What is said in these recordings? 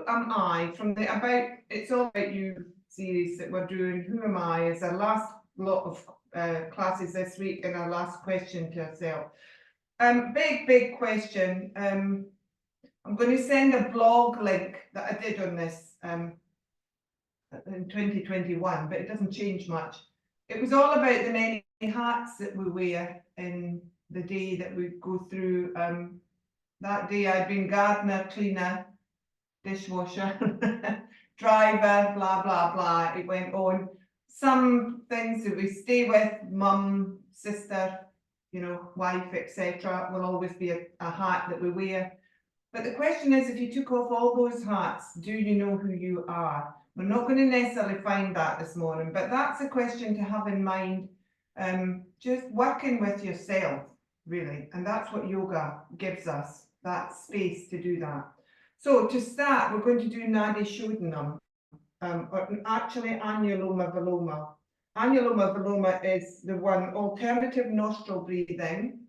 am I from the It's All About You series that we're doing. Who am I is our last lot of classes this week and our last question to ourselves. Big question. I'm going to send a blog link that I did on this in 2021, but it doesn't change much. It was all about the many hats that we wear in the day that we go through. That day I'd been gardener, cleaner, dishwasher, driver, blah, blah, blah. It went on. Some things that we stay with, mum, sister, you know, wife, etc., will always be a hat that we wear. But the question is, if you took off all those hats, do you know who you are? We're not going to necessarily find that this morning, but that's a question to have in mind. Just working with yourself, really. And that's what yoga gives us, that space to do that. So to start, we're going to do Nadi Shodanam, or actually Anuloma Viloma. Anuloma Viloma is the one alternative nostril breathing.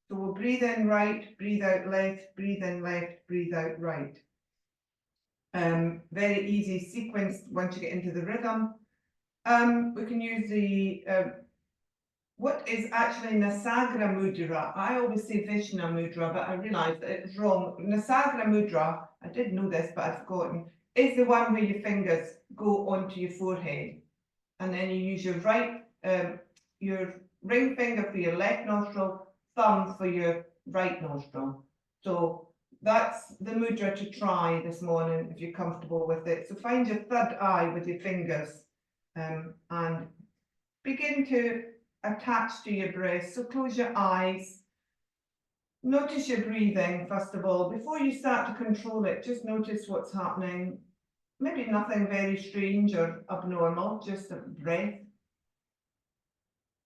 So we'll breathe in right, breathe out left, breathe in left, breathe out right. Very easy sequence once you get into the rhythm. We can use the, what is actually Nasagra Mudra. I always say Vishnu Mudra, but I realised that it's wrong. Nasagra Mudra, I did know this, but I've forgotten, is the one where your fingers go onto your forehead. And then you use your ring finger for your left nostril, thumb for your right nostril. So that's the mudra to try this morning if you're comfortable with it. So find your third eye with your fingers and begin to attach to your breath. So close your eyes. Notice your breathing, first of all. Before you start to control it, just notice what's happening. Maybe nothing very strange or abnormal, just a breath.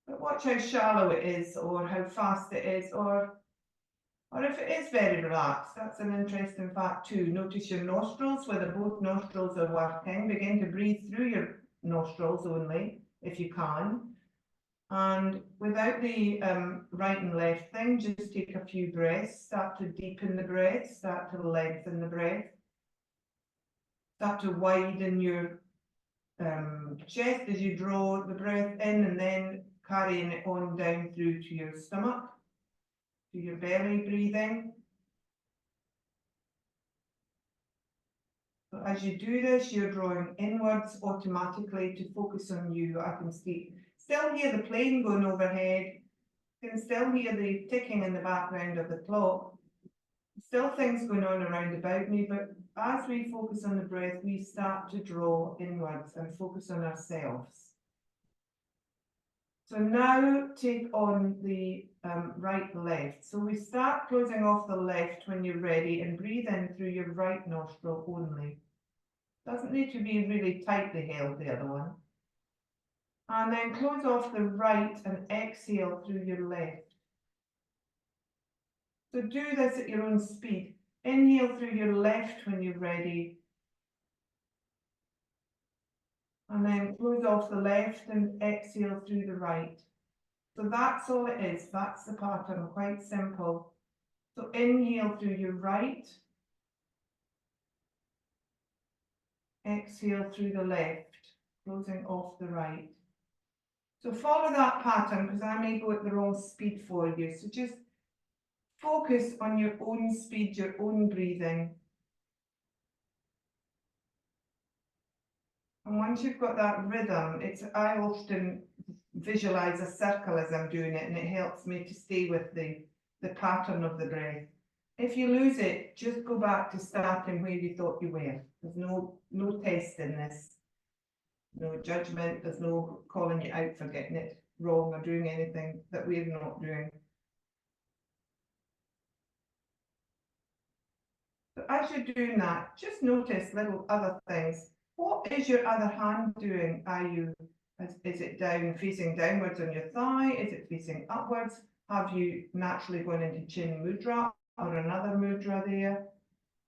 But watch how shallow it is, or how fast it is, or if it is very relaxed. That's an interesting fact too. Notice your nostrils, whether both nostrils are working. Begin to breathe through your nostrils only, if you can. And without the right and left thing, just take a few breaths. Start to deepen the breath, start to lengthen the breath. Start to widen your chest as you draw the breath in, and then carrying it on down through to your stomach, to your belly breathing. So as you do this, you're drawing inwards automatically to focus on you. I can still hear the plane going overhead. You can still hear the ticking in the background of the clock. Still things going on around about me, but as we focus on the breath, we start to draw inwards and focus on ourselves. So now take on the right left. So we start closing off the left when you're ready and breathe in through your right nostril only. Doesn't need to be really tightly held, the other one. And then close off the right and exhale through your left. So do this at your own speed. Inhale through your left when you're ready. And then close off the left and exhale through the right. So that's all it is. That's the pattern, quite simple. So inhale through your right. Exhale through the left, closing off the right. So follow that pattern, because I may go at the wrong speed for you. So just focus on your own speed, your own breathing. And once you've got that rhythm, I often visualize a circle as I'm doing it, and it helps me to stay with the pattern of the breath. If you lose it, just go back to starting where you thought you were. There's no test in this, no judgment, there's no calling you out for getting it wrong or doing anything that we're not doing. So as you're doing that, just notice little other things. What is your other hand doing? Is it down, facing downwards on your thigh? Is it facing upwards? Have you naturally gone into chin mudra or another mudra there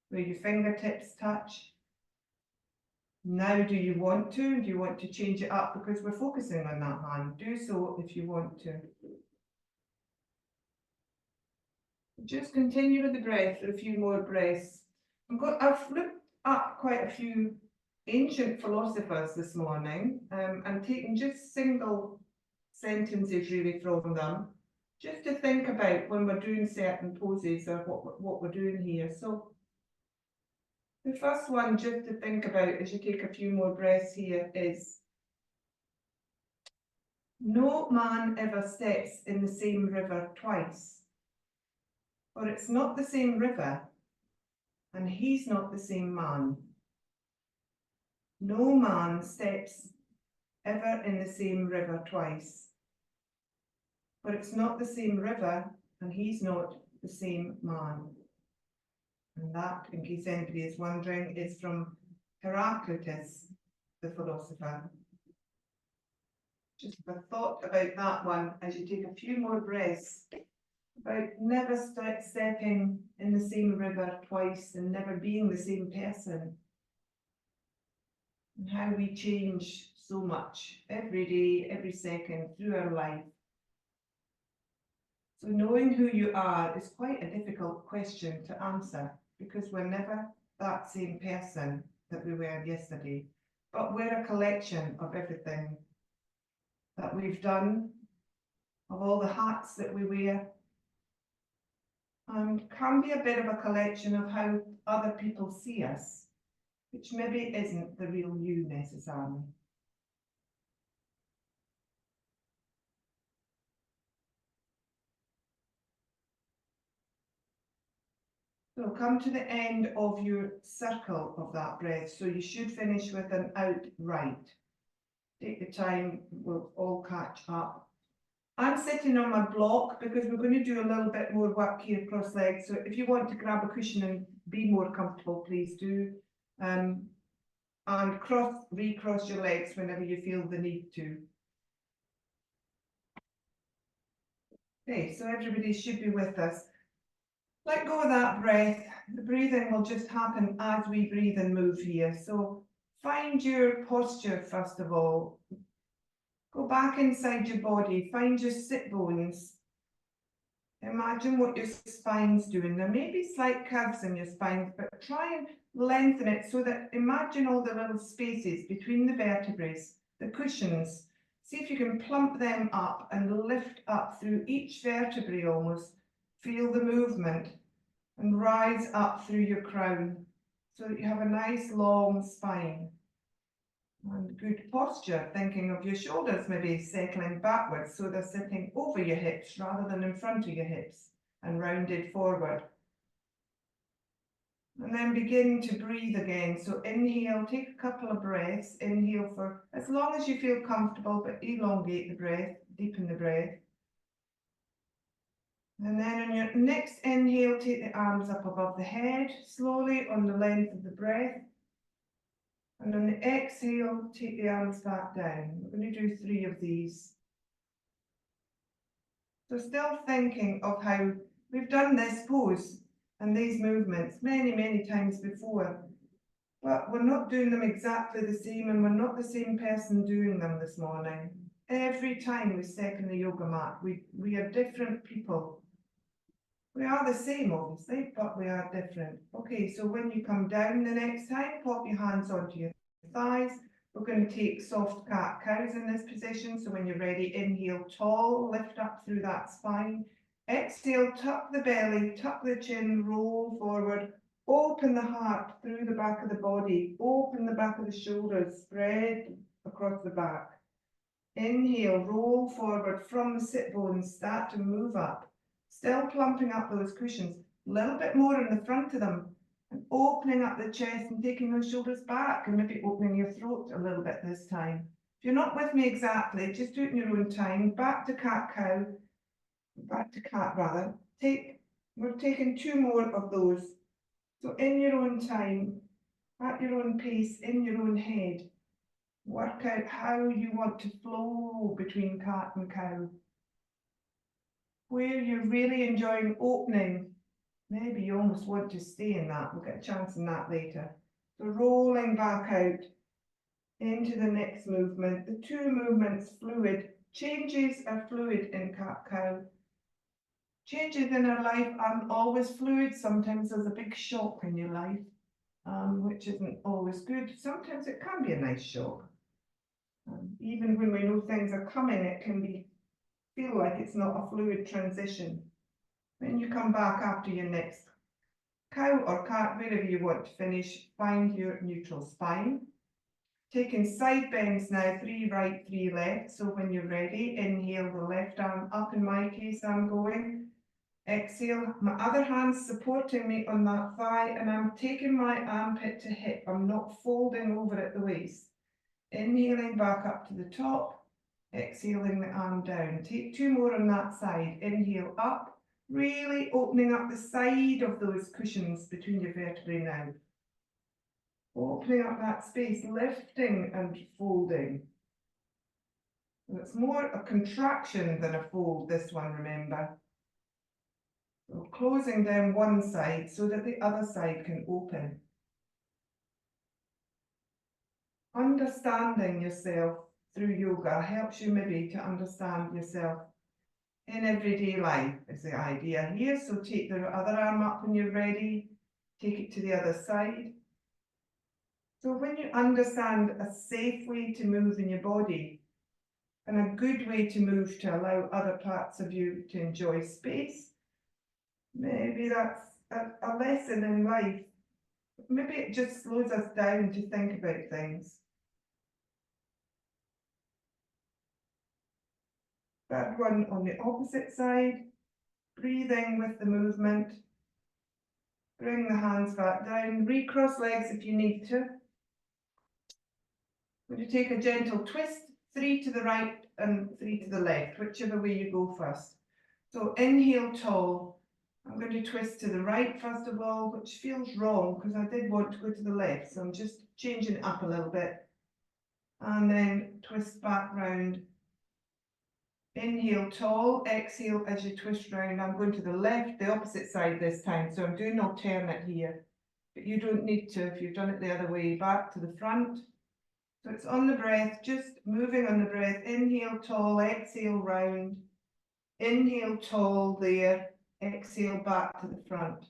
where your fingertips touch? Now, do you want to change it up? Because we're focusing on that hand. Do so if you want to. Just continue with the breath for a few more breaths. I've looked up quite quite a few ancient philosophers this morning and taking just single sentences really from them, just to think about when we're doing certain poses or what we're doing here. So the first one just to think about as you take a few more breaths here is, no man ever steps in the same river twice, for it's not the same river, and he's not the same man. No man steps ever in the same river twice, for it's not the same river, and he's not the same man. And that, in case anybody is wondering, is from Heraclitus, the philosopher. Just a thought about that one as you take a few more breaths, about never stepping in the same river twice and never being the same person. And how we change so much every day, every second through our life. So knowing who you are is quite a difficult question to answer, because we're never that same person that we were yesterday, but we're a collection of everything that we've done, of all the hats that we wear, and can be a bit of a collection of how other people see us, which maybe isn't the real you necessarily. So come to the end of your circle of that breath. So you should finish with an out right. Take the time, we'll all catch up. I'm sitting on my block because we're going to do a little bit more work here cross legs. So if you want to grab a cushion and be more comfortable, please do. And recross your legs whenever you feel the need to. Okay, so everybody should be with us. Let go of that breath. The breathing will just happen as we breathe and move here. So find your posture first of all. Go back inside your body, find your sit bones. Imagine what your spine's doing. There may be slight curves in your spine, but try and lengthen it so that imagine all the little spaces between the vertebrae, the cushions. See if you can plump them up and lift up through each vertebrae almost. Feel the movement and rise up through your crown so that you have a nice long spine. And good posture, thinking of your shoulders maybe settling backwards so they're sitting over your hips rather than in front of your hips and rounded forward. And then begin to breathe again. So inhale, take a couple of breaths, inhale for as long as you feel comfortable, but elongate the breath, deepen the breath. And then on your next inhale, take the arms up above the head, slowly on the length of the breath. And on the exhale, take the arms back down. We're going to do 3 of these. So still thinking of how we've done this pose and these movements many, many times before, but we're not doing them exactly the same, and we're not the same person doing them this morning. Every time we step in the yoga mat, we are different people. We are the same, obviously, but we are different. Okay, so when you come down the next time, pop your hands onto your thighs. We're going to take soft cat-cows in this position. So when you're ready, inhale tall, lift up through that spine. Exhale, tuck the belly, tuck the chin, roll forward, open the heart through the back of the body, open the back of the shoulders, spread across the back. Inhale, roll forward from the sit bones, start to move up. Still plumping up those cushions, a little bit more in the front of them, and opening up the chest and taking those shoulders back, and maybe opening your throat a little bit this time. If you're not with me exactly, just do it in your own time. Back to cat-cow, back to cat rather. We're taking 2 more of those. So in your own time, at your own pace, in your own head, work out how you want to flow between cat and cow. Where you're really enjoying opening, maybe you almost want to stay in that. We'll get a chance in that later. So rolling back out into the next movement. The 2 movements fluid. Changes are fluid in cat-cow. Changes in our life aren't always fluid. Sometimes there's a big shock in your life. which isn't always good. Sometimes it can be a nice shock. Even when we know things are coming, it can feel like it's not a fluid transition. When you come back after your next cow or cat, wherever you want to finish, find your neutral spine. Taking side bends now, 3 right, 3 left. So when you're ready, inhale the left arm up. In my case, I'm going. Exhale, my other hand's supporting me on that thigh, and I'm taking my armpit to hip. I'm not folding over at the waist. Inhaling back up to the top, exhaling the arm down. Take 2 more on that side. Inhale up, really opening up the side of those cushions between your vertebrae now. Opening up that space, lifting and folding. It's more a contraction than a fold, this one, remember. So closing down one side so that the other side can open. Understanding yourself through yoga helps you maybe to understand yourself in everyday life is the idea here. So take the other arm up when you're ready. Take it to the other side. So when you understand a safe way to move in your body and a good way to move to allow other parts of you to enjoy space, maybe that's a lesson in life. Maybe it just slows us down to think about things. That one on the opposite side, breathing with the movement. Bring the hands back down, recross legs if you need to. When you take a gentle twist, 3 to the right and 3 to the left, whichever way you go first. So inhale tall. I'm going to twist to the right first of all, which feels wrong because I did want to go to the left. So I'm just changing it up a little bit. And then twist back round. Inhale tall, exhale as you twist round. I'm going to the left, the opposite side this time. So I'm doing alternate here. But you don't need to if you've done it the other way. Back to the front. So it's on the breath, just moving on the breath. Inhale tall, exhale round. Inhale tall there, exhale back to the front.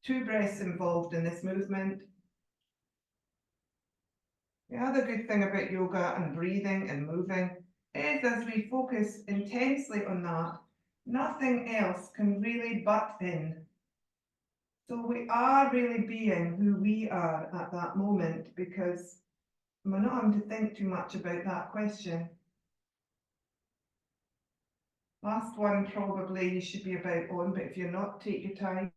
2 breaths involved in this movement. The other good thing about yoga and breathing and moving is as we focus intensely on that, nothing else can really butt in. So we are really being who we are at that moment because we're not having to think too much about that question. Last one probably you should be about on, but if you're not, take your time.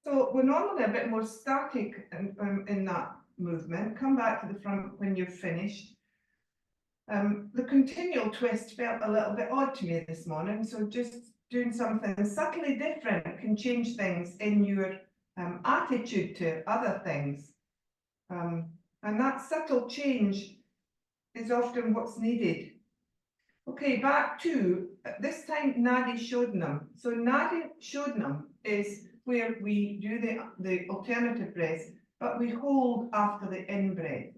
So we're normally a bit more static in that movement. Come back to the front when you've finished. The continual twist felt a little bit odd to me this morning, so just doing something subtly different can change things in your attitude to other things. And that subtle change is often what's needed. Okay, back to, this time, Nadi Shodanam. So Nadi Shodanam is where we do the alternative breaths, but we hold after the in-breath.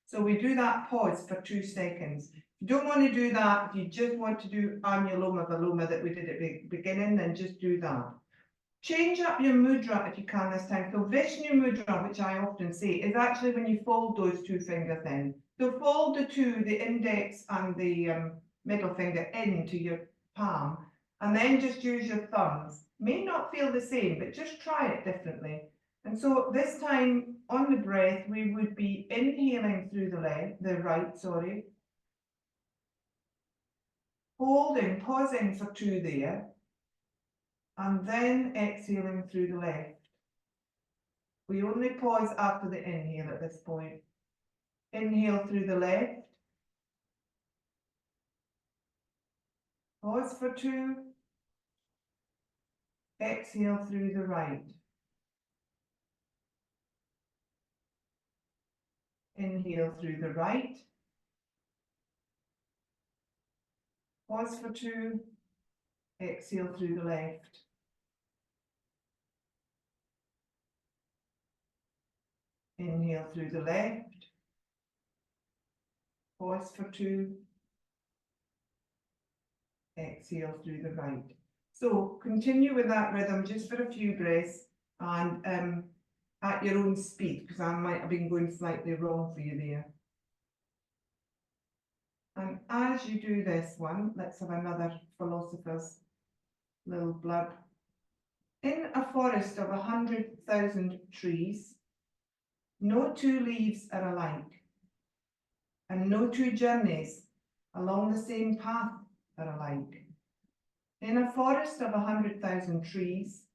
So we do that pause for 2 seconds. If you don't want to do that, if you just want to do Anuloma, Viloma that we did at the beginning, then just do that. Change up your mudra if you can this time. So Vishnu mudra, which I often say, is actually when you fold those 2 fingers in. So fold the 2, the index and the middle finger into your palm, and then just use your thumbs. May not feel the same, but just try it differently. And so this time on the breath, we would be inhaling through the right, holding, pausing for 2 there, and then exhaling through the left. We only pause after the inhale at this point. Inhale through the left. Pause for 2. Exhale through the right. Inhale through the right. Pause for 2. Exhale through the left. Inhale through the left. Pause for 2. Exhale through the right. So continue with that rhythm just for a few breaths and at your own speed, because I might have been going slightly wrong for you there. And as you do this one, let's have another philosopher's little blurb. In a forest of 100,000 trees, no two leaves are alike, and no two journeys along the same path are alike. In a forest of 100,000 trees,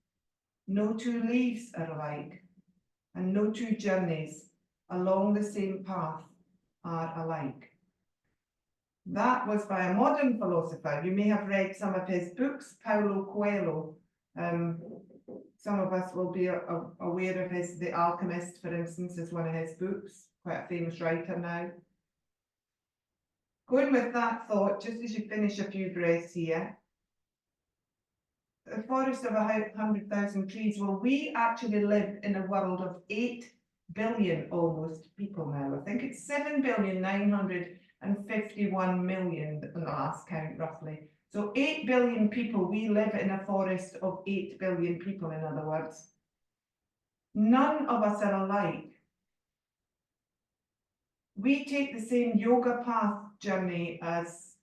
no two leaves are alike, and no two journeys along the same path are alike. That was by a modern philosopher. You may have read some of his books, Paulo Coelho. Some of us will be aware of his The Alchemist, for instance, is one of his books, quite a famous writer now. Going with that thought, just as you finish a few breaths here, the forest of 100,000 trees, well, we actually live in a world of 8 billion almost people now. I think it's 7,951,000,000 in the last count, roughly. So 8 billion people, we live in a forest of 8 billion people, in other words. None of us are alike. We take the same yoga path journey as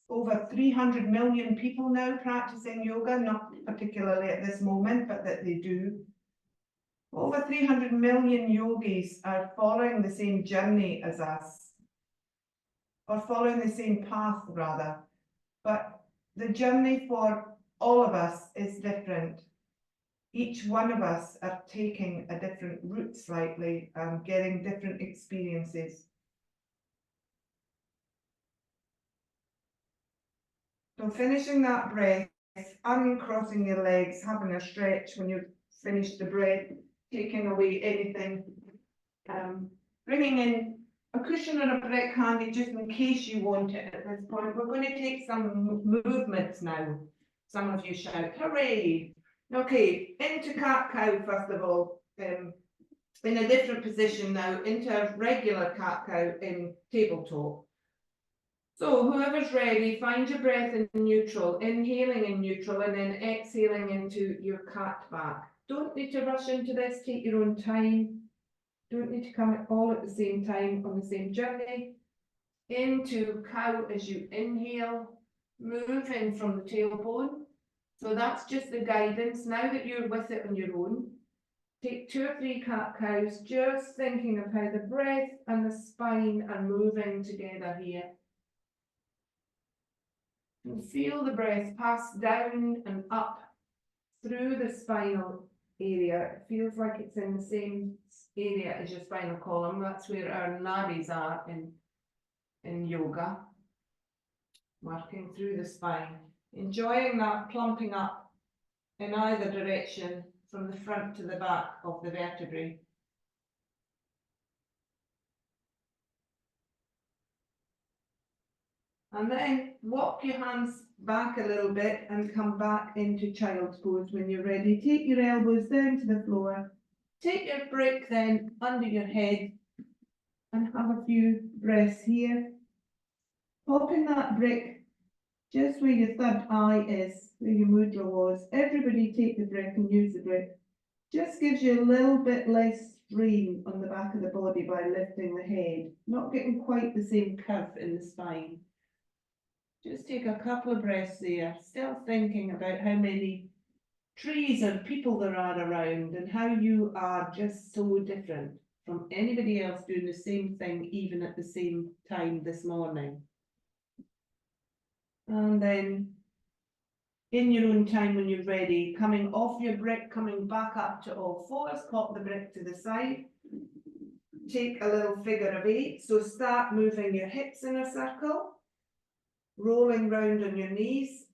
over 300 million people now practicing yoga, not particularly at this moment, but that they do. Over 300 million yogis are following the same journey as us, or following the same path rather. But the journey for all of us is different. Each one of us are taking a different route slightly and getting different experiences. So finishing that breath, uncrossing your legs, having a stretch when you've finished the breath, taking away anything, bringing in a cushion or a brick handy just in case you want it at this point. We're going to take some movements now. Some of you shout, hooray! Okay, into cat-cow first of all, in a different position now, into a regular cat-cow in tabletop. So whoever's ready, find your breath in neutral, inhaling in neutral and then exhaling into your cat back. Don't need to rush into this, take your own time. Don't need to come all at the same time on the same journey. Into cow as you inhale, move in from the tailbone. So that's just the guidance. Now that you're with it on your own, take 2 or 3 cat-cows, just thinking of how the breath and the spine are moving together here. And feel the breath pass down and up through the spinal area. It feels like it's in the same area as your spinal column. That's where our nadis are in yoga. Working through the spine. Enjoying that plumping up in either direction from the front to the back of the vertebrae. And then walk your hands back a little bit and come back into child's pose when you're ready. Take your elbows down to the floor. Take your brick then under your head and have a few breaths here. Popping that brick just where your third eye is, where your mudra was. Everybody take the brick and use the brick. Just gives you a little bit less strain on the back of the body by lifting the head. Not getting quite the same curve in the spine. Just take a couple of breaths there, still thinking about how many trees and people there are around and how you are just so different from anybody else doing the same thing even at the same time this morning. And then in your own time when you're ready, coming off your brick, coming back up to all fours, pop the brick to the side. Take a little figure of 8, so start moving your hips in a circle. Rolling round on your knees,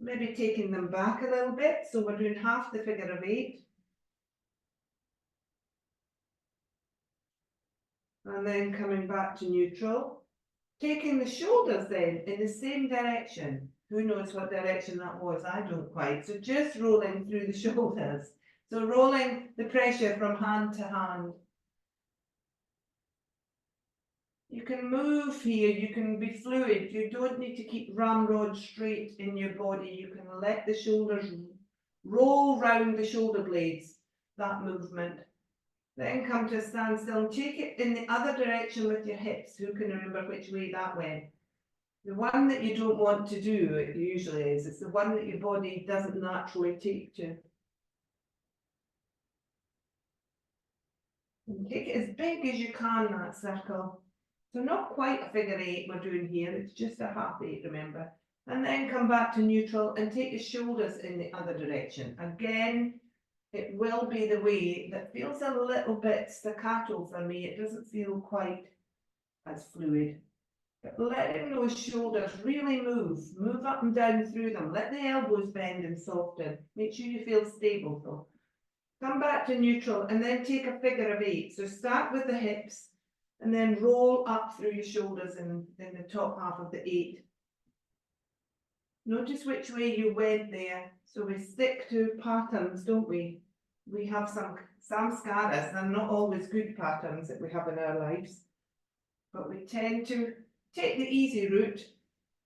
maybe taking them back a little bit, so we're doing half the figure of 8. And then coming back to neutral, taking the shoulders then in the same direction. Who knows what direction that was? I don't quite. So just rolling through the shoulders. So rolling the pressure from hand to hand. You can move here, you can be fluid. You don't need to keep ramrod straight in your body. You can let the shoulders roll round the shoulder blades, that movement. Then come to a standstill and take it in the other direction with your hips. Who can remember which way that went? The one that you don't want to do, it usually is. It's the one that your body doesn't naturally take to. And take it as big as you can, that circle. So not quite a figure eight we're doing here, it's just a half eight, remember. And then come back to neutral and take your shoulders in the other direction. Again, it will be the way that feels a little bit staccato for me. It doesn't feel quite as fluid. But letting those shoulders really move up and down through them. Let the elbows bend and soften. Make sure you feel stable though. Come back to neutral and then take a figure of eight. So start with the hips and then roll up through your shoulders in the top half of the eight. Notice which way you went there. So we stick to patterns, don't we? We have some samskaras, and not always good patterns that we have in our lives. But we tend to take the easy route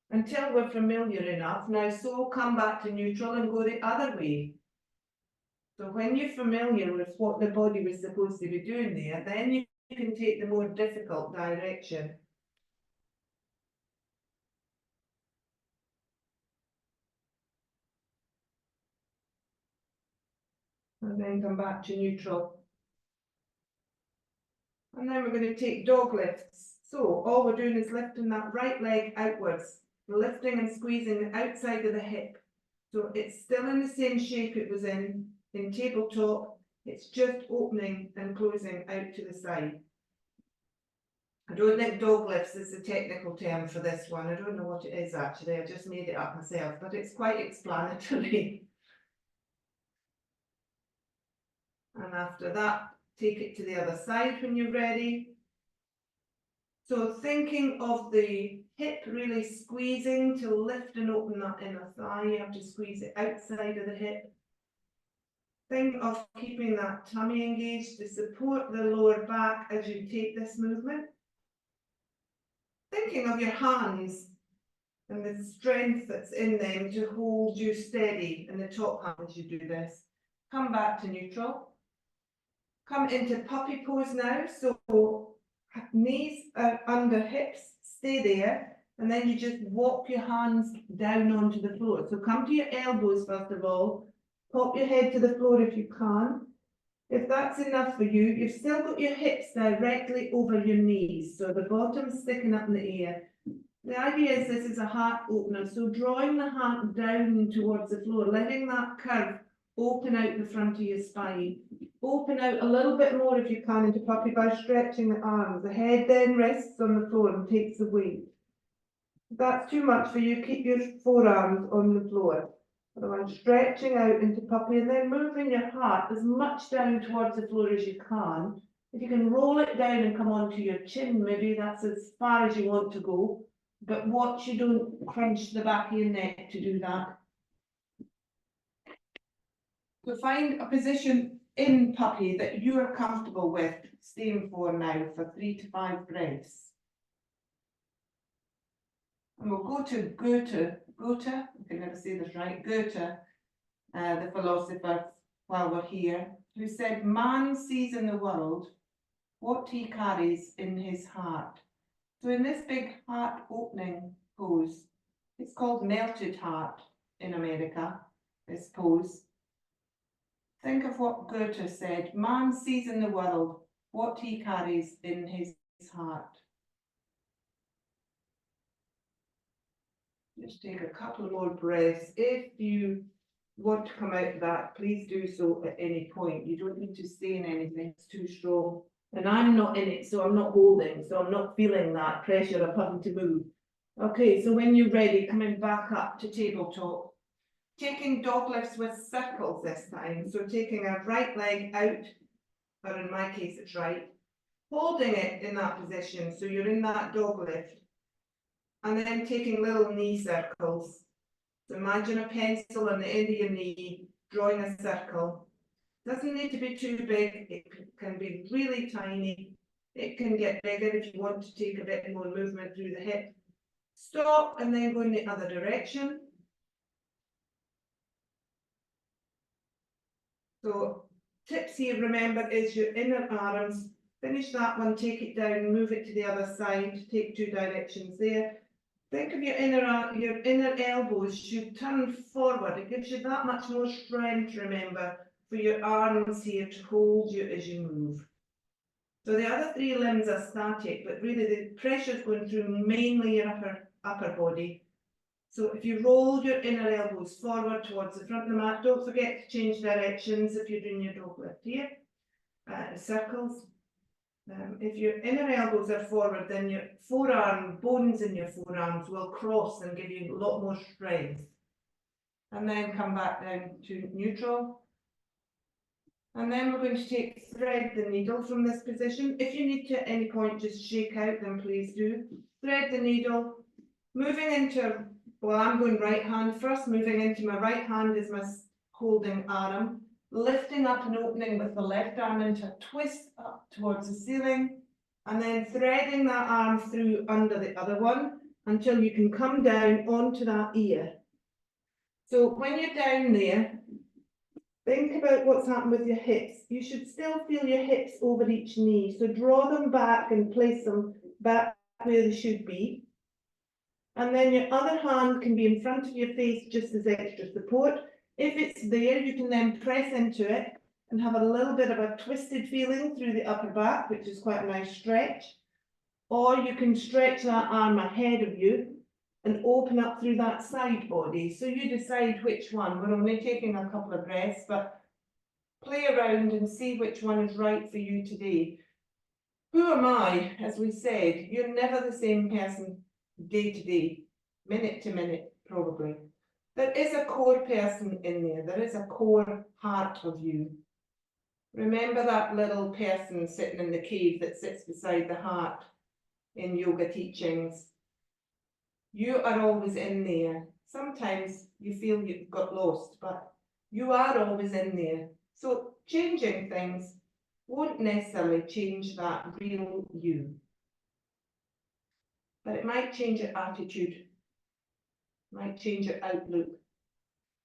until we're familiar enough. Now, so come back to neutral and go the other way. So when you're familiar with what the body was supposed to be doing there, then you can take the more difficult direction. And then come back to neutral. And then we're going to take dog lifts. So all we're doing is lifting that right leg outwards, lifting and squeezing the outside of the hip. So it's still in the same shape it was in tabletop. It's just opening and closing out to the side. I don't think dog lifts is the technical term for this one. I don't know what it is actually. I just made it up myself, but it's quite explanatory. And after that, take it to the other side when you're ready. So thinking of the hip really squeezing to lift and open that inner thigh, you have to squeeze it outside of the hip. Think of keeping that tummy engaged to support the lower back as you take this movement. Thinking of your hands and the strength that's in them to hold you steady in the top half as you do this. Come back to neutral. Come into puppy pose now. So knees are under hips, stay there, and then you just walk your hands down onto the floor. So come to your elbows first of all, pop your head to the floor if you can. If that's enough for you, you've still got your hips directly over your knees, so the bottom's sticking up in the air. The idea is this is a heart opener, so drawing the heart down towards the floor, letting that curve open out the front of your spine. Open out a little bit more if you can into puppy by stretching the arms. The head then rests on the floor and takes the weight. If that's too much for you, keep your forearms on the floor. Otherwise, stretching out into puppy and then moving your heart as much down towards the floor as you can. If you can roll it down and come onto your chin, maybe that's as far as you want to go. But watch you don't crunch the back of your neck to do that. So find a position in puppy that you are comfortable with staying for now for 3 to 5 breaths. And we'll go to Goethe, I can never say this right, Goethe, the philosopher, while we're here, who said, man sees in the world what he carries in his heart. So in this big heart opening pose, it's called melted heart in America, this pose. Think of what Goethe said, man sees in the world what he carries in his heart. Just take a couple more breaths. If you want to come out of that, please do so at any point. You don't need to stay in anything, it's too strong. And I'm not in it, so I'm not holding, so I'm not feeling that pressure of having to move. Okay, so when you're ready, coming back up to tabletop. Taking dog lifts with circles this time. So taking a right leg out, or in my case it's right, holding it in that position, so you're in that dog lift. And then taking little knee circles. So imagine a pencil on the end of your knee, drawing a circle. Doesn't need to be too big, it can be really tiny. It can get bigger if you want to take a bit more movement through the hip. Stop and then go in the other direction. So tips here, remember, is your inner arms. Finish that one, take it down, move it to the other side, take 2 directions there. Think of your inner elbows should turn forward. It gives you that much more strength, remember, for your arms here to hold you as you move. So the other 3 limbs are static, but really the pressure is going through mainly your upper body. So if you roll your inner elbows forward towards the front of the mat, don't forget to change directions if you're doing your dog lift here, circles. If your inner elbows are forward, then your bones in your forearms will cross and give you a lot more strength. And then come back down to neutral. And then we're going to thread the needle from this position. If you need to at any point just shake out, then please do. Thread the needle, moving into, well, I'm going right hand first, moving into my right hand is my holding arm, lifting up and opening with the left arm into a twist up towards the ceiling, and then threading that arm through under the other one until you can come down onto that ear. So when you're down there, think about what's happened with your hips. You should still feel your hips over each knee. So draw them back and place them back where they should be. And then your other hand can be in front of your face just as extra support. If it's there, you can then press into it and have a little bit of a twisted feeling through the upper back, which is quite a nice stretch. Or you can stretch that arm ahead of you and open up through that side body. So you decide which one. We're only taking a couple of breaths, but play around and see which one is right for you today. Who am I? As we said, you're never the same person day to day, minute to minute, probably. There is a core person in there. There is a core part of you. Remember that little person sitting in the cave that sits beside the heart in yoga teachings. You are always in there. Sometimes you feel you've got lost, but you are always in there. So changing things won't necessarily change that real you. But it might change your attitude, might change your outlook.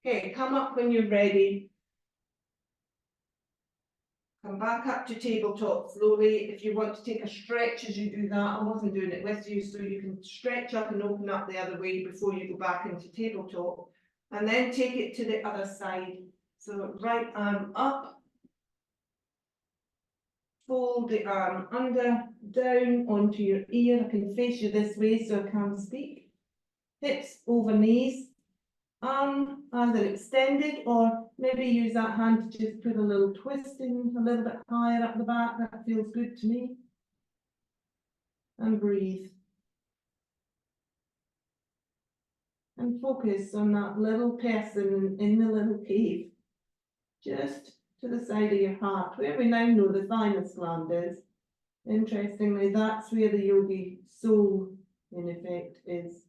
Okay, come up when you're ready. Come back up to tabletop slowly. If you want to take a stretch as you do that, I wasn't doing it with you, so you can stretch up and open up the other way before you go back into tabletop. And then take it to the other side. So right arm up. Fold the arm under, down onto your ear. I can face you this way so I can speak. Hips over knees. Arm either extended or maybe use that hand to just put a little twist in a little bit higher up the back. That feels good to me. And breathe. And focus on that little person in the little cave. Just to the side of your heart, where we now know the thymus gland is. Interestingly, that's where the yogi soul, in effect, is.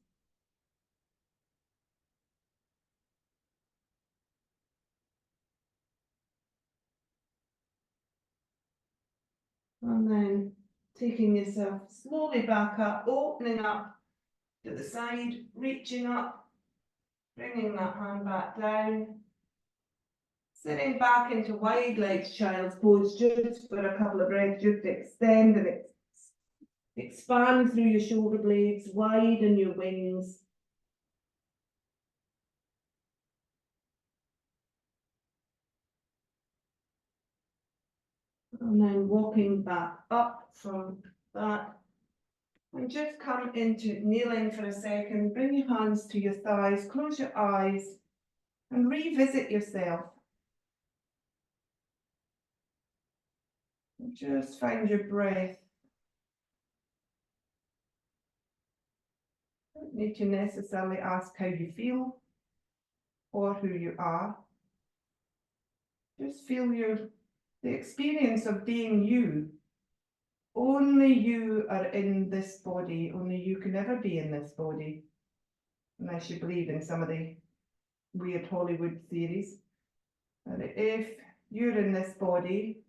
And then taking yourself slowly back up, opening up to the side, reaching up, bringing that hand back down. Sitting back into wide legs child's pose just for a couple of breaths, just extend and expand through your shoulder blades, widen your wings. And then walking back up from that. And just come into kneeling for a second. Bring your hands to your thighs, close your eyes, and revisit yourself. And just find your breath. Don't need to necessarily ask how you feel or who you are. Just feel the experience of being you. Only you are in this body. Only you can ever be in this body. Unless you believe in some of the weird Hollywood theories. And if you're in this body,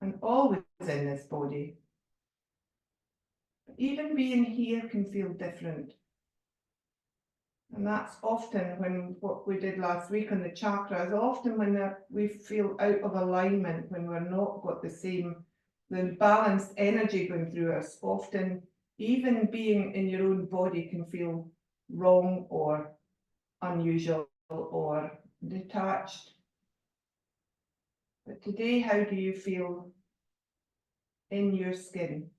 and always in this body. Even being here can feel different. And that's often when what we did last week on the chakras, often when we feel out of alignment, when we're not got the balanced energy going through us, often even being in your own body can feel wrong or unusual or detached. But today, how do you feel in your skin?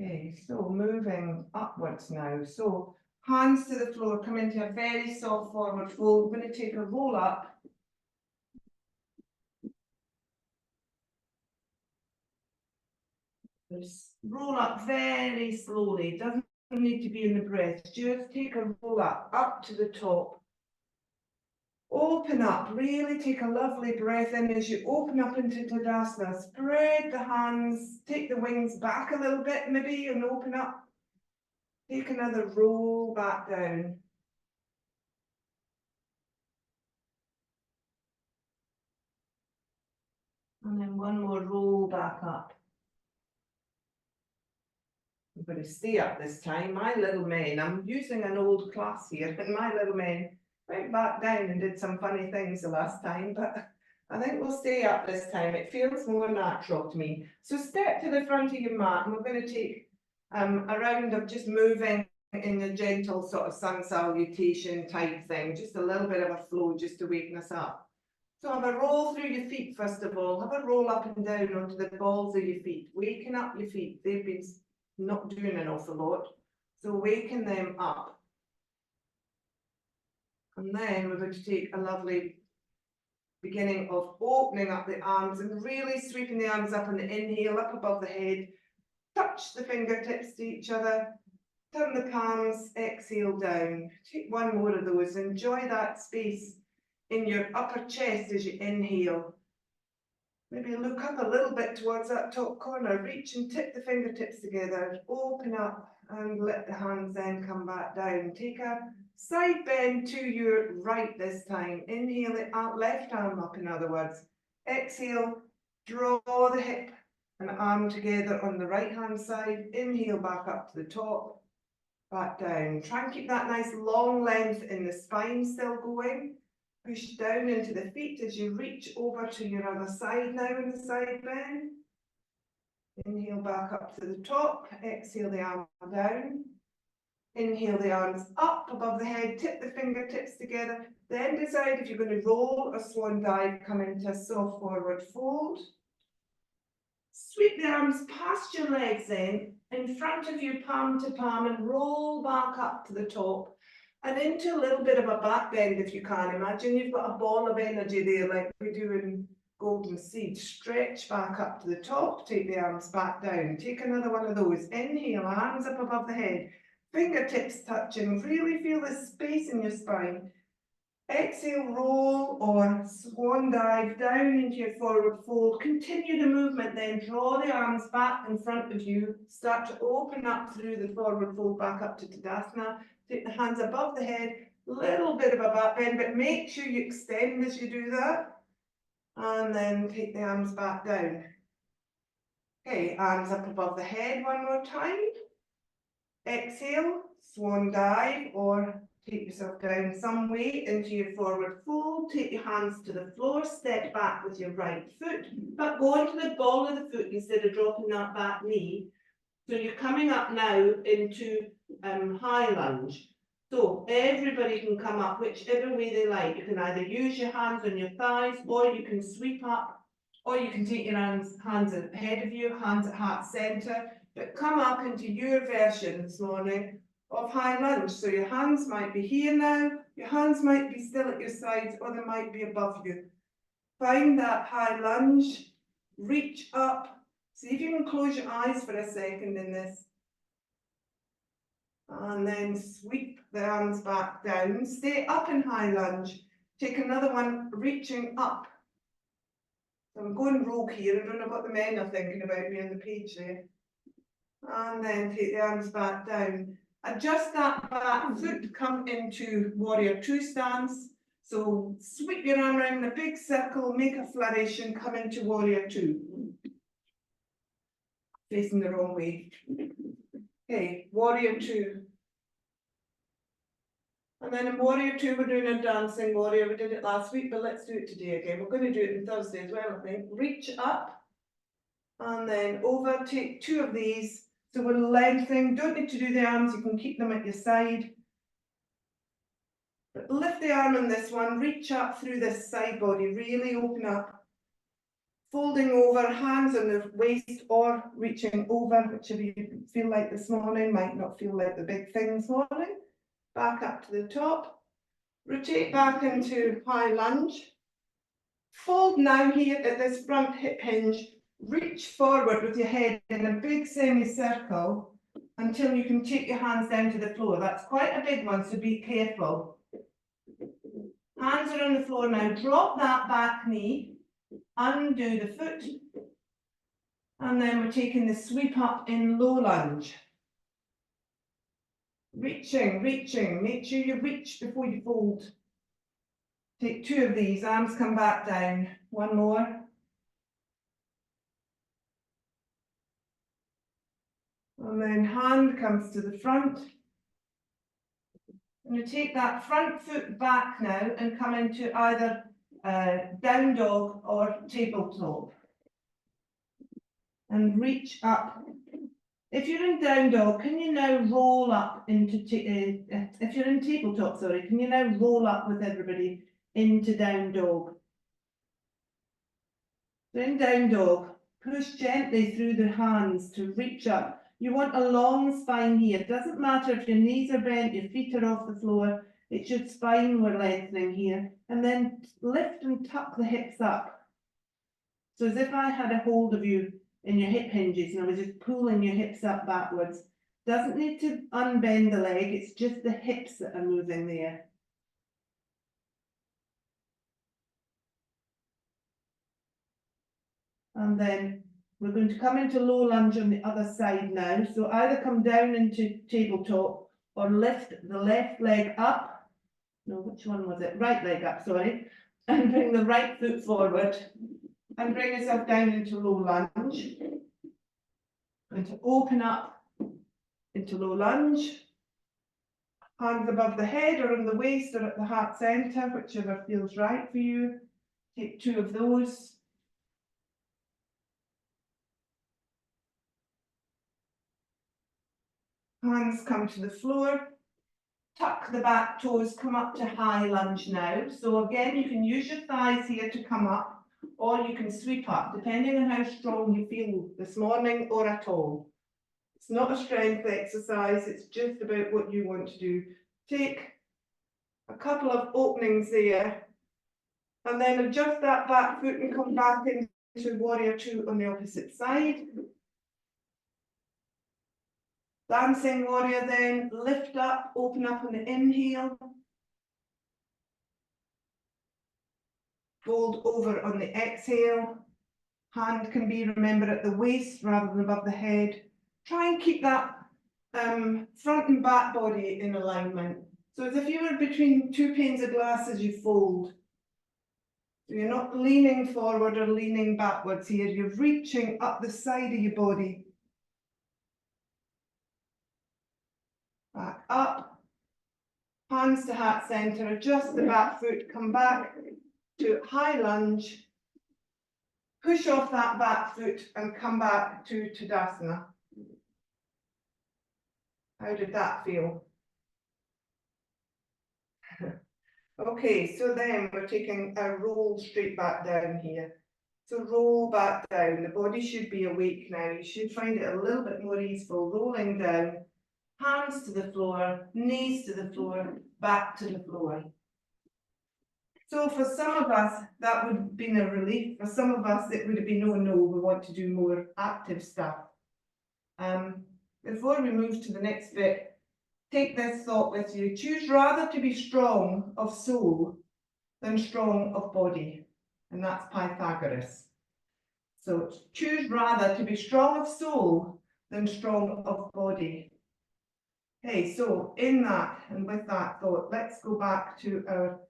Okay, so moving upwards now. So hands to the floor, come into a very soft forward fold. We're going to take a roll up. Just roll up very slowly. Doesn't need to be in the breath. Just take a roll up to the top. Open up, really take a lovely breath in as you open up into Tadasana. Spread the hands, take the wings back a little bit maybe and open up. Take another roll back down. And then one more roll back up. I'm going to stay up this time. My little men, I'm using an old class here, and my little men went back down and did some funny things the last time, but I think we'll stay up this time. It feels more natural to me. So step to the front of your mat, and we're going to take a round of just moving in a gentle sort of sun salutation type thing, just a little bit of a flow just to waken us up. So have a roll through your feet first of all. Have a roll up and down onto the balls of your feet. Waken up your feet. They've been not doing an awful lot. So waken them up. And then we're going to take a lovely beginning of opening up the arms and really sweeping the arms up on the inhale, up above the head. Touch the fingertips to each other. Turn the palms, exhale down. Take one more of those. Enjoy that space in your upper chest as you inhale. Maybe look up a little bit towards that top corner. Reach and tip the fingertips together. Open up and let the hands then come back down. Take a side bend to your right this time. Inhale it out, left arm up in other words. Exhale, draw the hip and arm together on the right hand side. Inhale back up to the top, back down. Try and keep that nice long length in the spine still going. Push down into the feet as you reach over to your other side now in the side bend. Inhale back up to the top, exhale the arm down. Inhale the arms up above the head, tip the fingertips together. Then decide if you're going to roll or swan dive, come into a soft forward fold. Sweep the arms past your legs then, in front of you palm to palm and roll back up to the top. And into a little bit of a back bend if you can. Imagine you've got a ball of energy there like we do in Golden Seed. Stretch back up to the top, take the arms back down. Take another one of those. Inhale, arms up above the head. Fingertips touching. Really feel the space in your spine. Exhale, roll or swan dive down into your forward fold. Continue the movement then. Draw the arms back in front of you. Start to open up through the forward fold back up to Tadasana. Take the hands above the head. Little bit of a back bend, but make sure you extend as you do that. And then take the arms back down. Okay, arms up above the head one more time. Exhale, swan dive or take yourself down some way into your forward fold. Take your hands to the floor, step back with your right foot, but go onto the ball of the foot instead of dropping that back knee. So you're coming up now into high lunge. So everybody can come up whichever way they like. You can either use your hands on your thighs, or you can sweep up, or you can take your hands ahead of you, hands at heart center, but come up into your version this morning of high lunge. So your hands might be here now, your hands might be still at your sides, or they might be above you. Find that high lunge, reach up. See if you can close your eyes for a second in this. And then sweep the arms back down. Stay up in high lunge. Take another one, reaching up. So I'm going rogue here. I don't know what the men are thinking about me on the page there. And then take the arms back down. Adjust that back foot, come into warrior two stance. So sweep your arm around in a big circle, make a flourish and come into warrior two. Facing the wrong way. Okay, warrior two. And then in warrior two, we're doing a dancing warrior. We did it last week, but let's do it today again. We're going to do it on Thursday as well, I think. Reach up and then over, take two of these. So we're lengthening, don't need to do the arms, you can keep them at your side. But lift the arm on this one, reach up through this side body, really open up. Folding over, hands on the waist or reaching over, whichever you feel like this morning, might not feel like the big thing this morning. Back up to the top. Rotate back into high lunge. Fold now here at this front hip hinge. Reach forward with your head in a big semicircle until you can take your hands down to the floor. That's quite a big one, so be careful. Hands are on the floor now. Drop that back knee. Undo the foot. And then we're taking the sweep up in low lunge. Reaching, reaching. Make sure you reach before you fold. Take two of these. Arms come back down. One more. And then hand comes to the front. And you take that front foot back now and come into either down dog or tabletop. And reach up. If you're in down dog, can you now roll up into, if you're in tabletop, sorry, can you now roll up with everybody into down dog? So in down dog, push gently through the hands to reach up. You want a long spine here. It doesn't matter if your knees are bent, your feet are off the floor. It's your spine we're lengthening here. And then lift and tuck the hips up. So as if I had a hold of you in your hip hinges and I was just pulling your hips up backwards. Doesn't need to unbend the leg, it's just the hips that are moving there. And then we're going to come into low lunge on the other side now. So either come down into tabletop or lift the left leg up. No, which one was it? Right leg up, sorry. And bring the right foot forward. And bring yourself down into low lunge. Going to open up into low lunge. Hands above the head or on the waist or at the heart centre, whichever feels right for you. Take two of those. Hands come to the floor. Tuck the back toes, come up to high lunge now. So again, you can use your thighs here to come up, or you can sweep up, depending on how strong you feel this morning or at all. It's not a strength exercise, it's just about what you want to do. Take a couple of openings there, and then adjust that back foot and come back into warrior two on the opposite side. Dancing warrior then, lift up, open up on the inhale. Fold over on the exhale. Hand can be, remember, at the waist rather than above the head. Try and keep that front and back body in alignment. So as if you were between two panes of glass as you fold. So you're not leaning forward or leaning backwards here. You're reaching up the side of your body. Back up. Hands to heart center. Adjust the back foot. Come back to high lunge. Push off that back foot and come back to Tadasana. How did that feel? Okay, so then we're taking a roll straight back down here. So roll back down. The body should be awake now. You should find it a little bit more easeful. Rolling down. Hands to the floor, knees to the floor, back to the floor. So for some of us, that would have been a relief. For some of us, it would have been, oh no, we want to do more active stuff. Before we move to the next bit, take this thought with you. Choose rather to be strong of soul than strong of body. And that's Pythagoras. So choose rather to be strong of soul than strong of body. Okay, so in that and with that thought, let's go back to our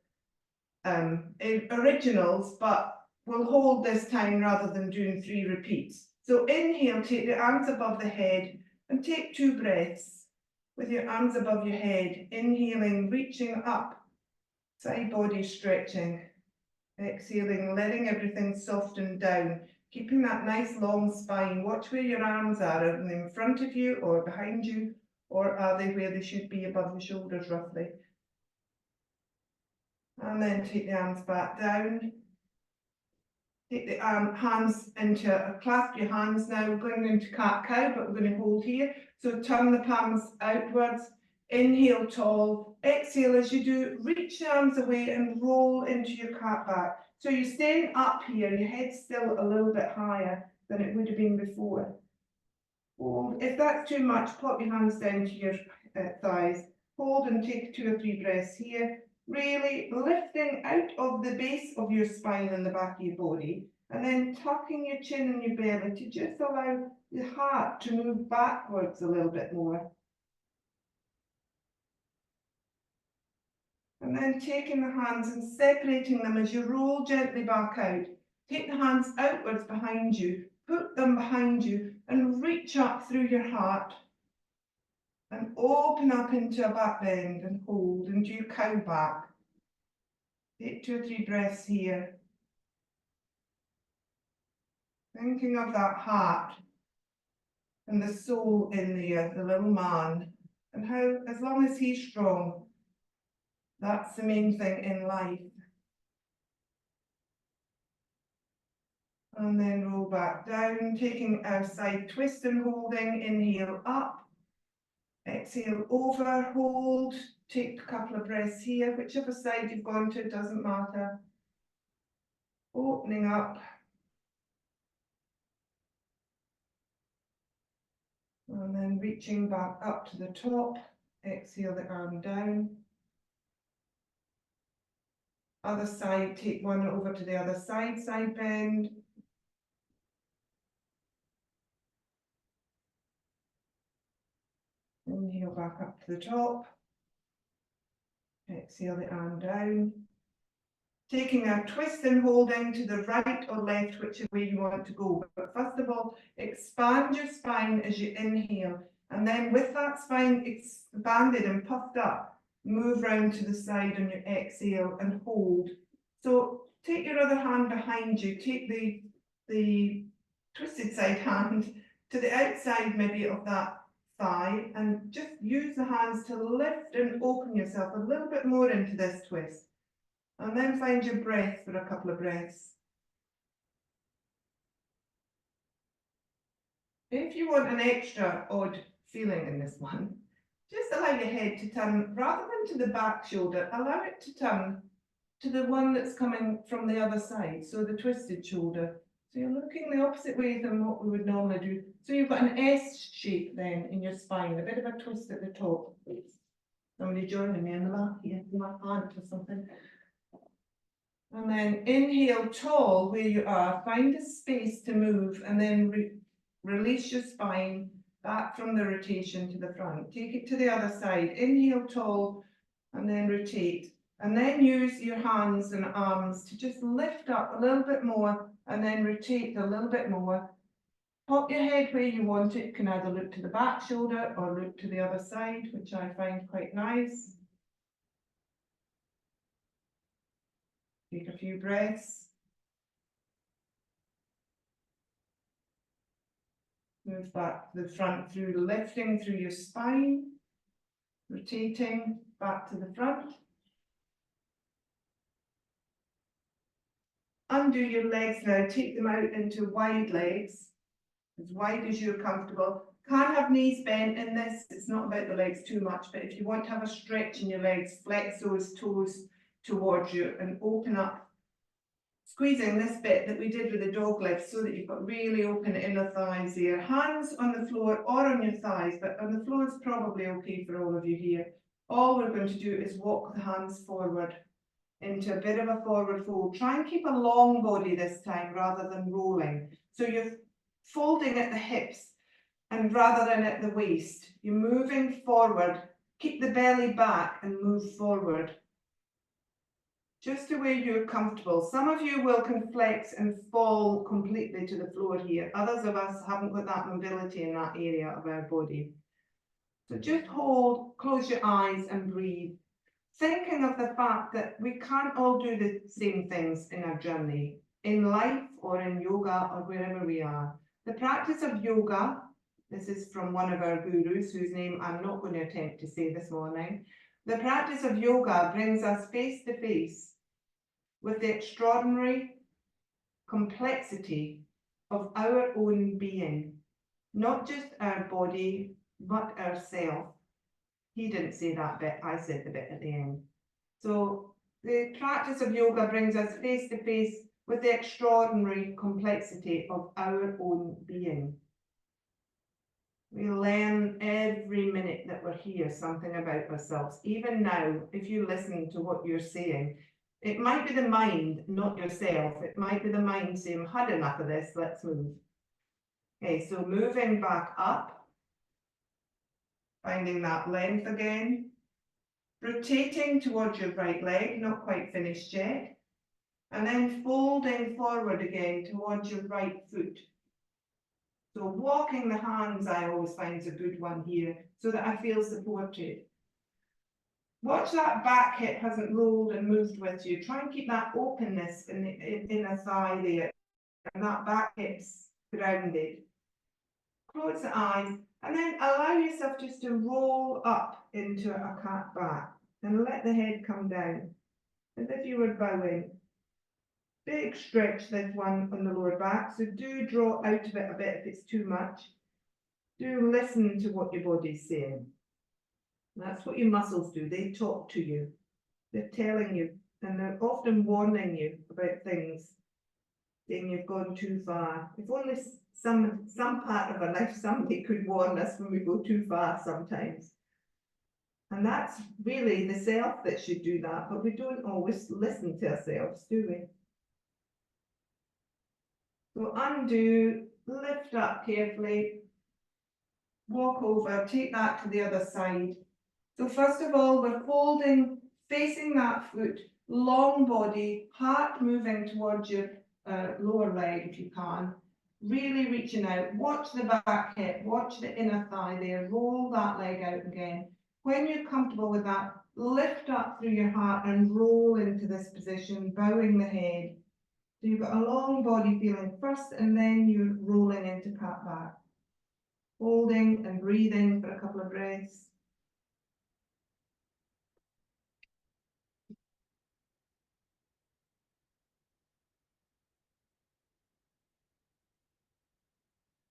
originals, but we'll hold this time rather than doing 3 repeats. So inhale, take the arms above the head and take 2 breaths with your arms above your head. Inhaling, reaching up, side body stretching. Exhaling, letting everything soften down, keeping that nice long spine. Watch where your arms are. Are they in front of you or behind you, or are they where they should be above the shoulders roughly? And then take the arms back down. Take the hands into, clasp your hands now. We're going into cat-cow, but we're going to hold here. So turn the palms outwards. Inhale tall. Exhale as you do. Reach the arms away and roll into your cat back. So you're staying up here. Your head's still a little bit higher than it would have been before. Hold. If that's too much, pop your hands down to your thighs. Hold and take 2 or 3 breaths here. Really lifting out of the base of your spine and the back of your body, and then tucking your chin and your belly to just allow the heart to move backwards a little bit more. And then taking the hands and separating them as you roll gently back out. Take the hands outwards behind you, put them behind you, and reach up through your heart. And open up into a back bend and hold and do cow back. Take 2 or 3 breaths here. Thinking of that heart and the soul in there, the little man, and how, as long as he's strong, that's the main thing in life. And then roll back down, taking our side twist and holding. Inhale up, exhale over, hold, take a couple of breaths here, whichever side you've gone to, doesn't matter. Opening up. And then reaching back up to the top, exhale the arm down. Other side, take one over to the other side, side bend. Inhale back up to the top. Exhale the arm down. Taking a twist and holding to the right or left, whichever way you want to go. But first of all, expand your spine as you inhale. And then with that spine expanded and puffed up, move round to the side on your exhale and hold. So take your other hand behind you. Take the twisted side hand to the outside maybe of that thigh and just use the hands to lift and open yourself a little bit more into this twist. And then find your breath for a couple of breaths. If you want an extra odd feeling in this one, just allow your head to turn, rather than to the back shoulder, allow it to turn to the one that's coming from the other side, so the twisted shoulder. So you're looking the opposite way than what we would normally do. So you've got an S shape then in your spine, a bit of a twist at the top. Somebody joining me in the lap here, my aunt or something. And then inhale tall where you are, find a space to move and then release your spine back from the rotation to the front. Take it to the other side, inhale tall and then rotate. And then use your hands and arms to just lift up a little bit more and then rotate a little bit more. Pop your head where you want it. You can either look to the back shoulder or look to the other side, which I find quite nice. Take a few breaths. Move back to the front through lifting through your spine, rotating back to the front. Undo your legs now, take them out into wide legs, as wide as you're comfortable. Can't have knees bent in this, it's not about the legs too much, but if you want to have a stretch in your legs, flex those toes towards you and open up, squeezing this bit that we did with the dog legs so that you've got really open inner thighs here. Hands on the floor or on your thighs, but on the floor is probably okay for all of you here. All we're going to do is walk the hands forward into a bit of a forward fold. Try and keep a long body this time rather than rolling. So you're folding at the hips. and rather than at the waist. You're moving forward. Keep the belly back and move forward. Just the way you're comfortable. Some of you will conflex and fall completely to the floor here. Others of us haven't got that mobility in that area of our body. So just hold, close your eyes and breathe. Thinking of the fact that we can't all do the same things in our journey, in life or in yoga or wherever we are. The practice of yoga, this is from one of our gurus whose name I'm not going to attempt to say this morning. The practice of yoga brings us face to face with the extraordinary complexity of our own being, not just our body, but ourself. He didn't say that bit, I said the bit at the end. So the practice of yoga brings us face to face with the extraordinary complexity of our own being. We learn every minute that we're here something about ourselves. Even now, if you listen to what you're saying, it might be the mind, not yourself. It might be the mind saying, had enough of this, let's move. Okay, so moving back up, finding that length again, rotating towards your right leg, not quite finished yet, and then folding forward again towards your right foot. So walking the hands, I always find is a good one here, so that I feel supported. Watch that back hip hasn't rolled and moved with you. Try and keep that openness in the inner thigh there, and that back hip's grounded. Close the eyes, and then allow yourself just to roll up into a cat back, and let the head come down, as if you were bowing. Big stretch, this one on the lower back, so do draw out of it a bit if it's too much. Do listen to what your body's saying. That's what your muscles do, they talk to you. They're telling you, and they're often warning you about things, saying you've gone too far. If only some part of our life somebody could warn us when we go too far sometimes. And that's really the self that should do that, but we don't always listen to ourselves, do we? So undo, lift up carefully, walk over, take that to the other side. So first of all, we're folding, facing that foot, long body, heart moving towards your lower leg if you can, really reaching out. Watch the back hip, watch the inner thigh there, roll that leg out again. When you're comfortable with that, lift up through your heart and roll into this position, bowing the head. So you've got a long body feeling first, and then you're rolling into cat back. Holding and breathing for a couple of breaths.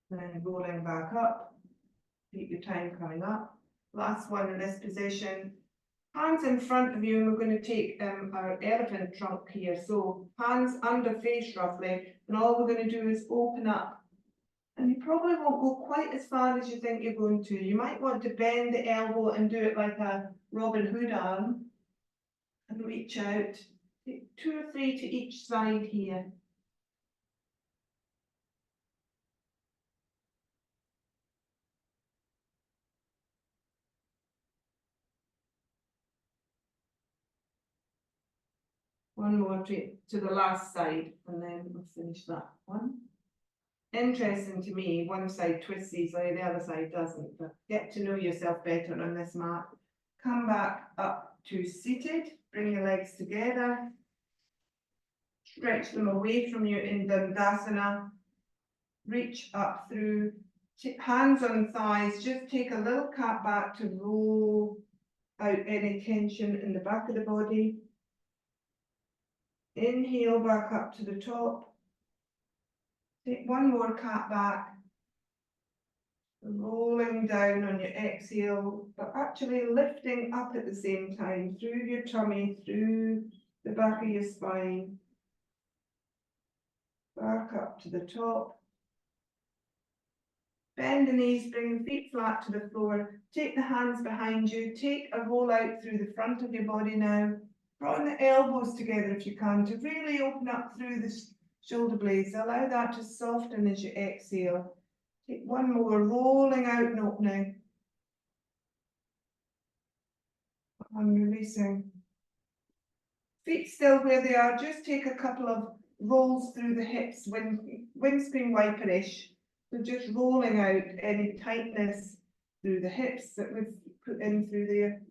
Then rolling back up. Keep your time coming up. Last one in this position. Hands in front of you, and we're going to take our elephant trunk here. So hands under face roughly, and all we're going to do is open up. And you probably won't go quite as far as you think you're going to. You might want to bend the elbow and do it like a Robin Hood arm and reach out. Take 2 or 3 to each side here. One more to the last side, and then we'll finish that one. Interesting to me, one side twists easily, the other side doesn't, but get to know yourself better on this mat. Come back up to seated, bring your legs together, stretch them away from you in Dandasana, reach up through, hands on thighs, just take a little cat back to roll out any tension in the back of the body. Inhale back up to the top. Take one more cat back. Rolling down on your exhale, but actually lifting up at the same time through your tummy, through the back of your spine. Back up to the top. Bend the knees, bring the feet flat to the floor. Take the hands behind you. Take a roll out through the front of your body now. Draw the elbows together if you can to really open up through the shoulder blades. Allow that to soften as you exhale. Take one more rolling out note now. I'm releasing. Feet still where they are, just take a couple of rolls through the hips, windscreen wiperish. So just rolling out any tightness through the hips that we've put in through there.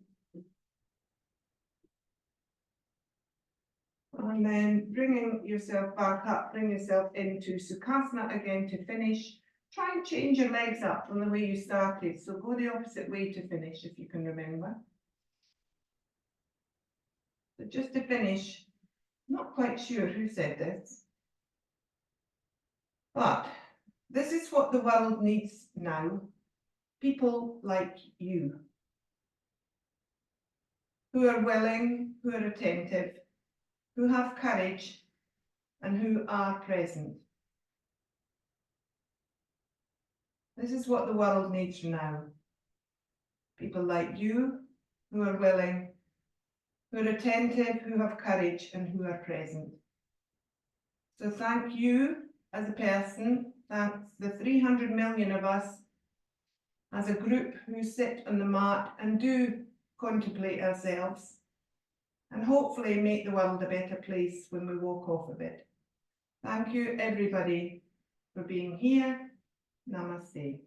And then bringing yourself back up, bring yourself into Sukhasana again to finish. Try and change your legs up from the way you started. So go the opposite way to finish if you can remember. But just to finish, not quite sure who said this, but this is what the world needs now. People like you, who are willing, who are attentive, who have courage, and who are present. This is what the world needs now. People like you, who are willing, who are attentive, who have courage, and who are present. So thank you as a person, thanks the 300 million of us as a group who sit on the mat and do contemplate ourselves, and hopefully make the world a better place when we walk off of it. Thank you everybody for being here. Namaste.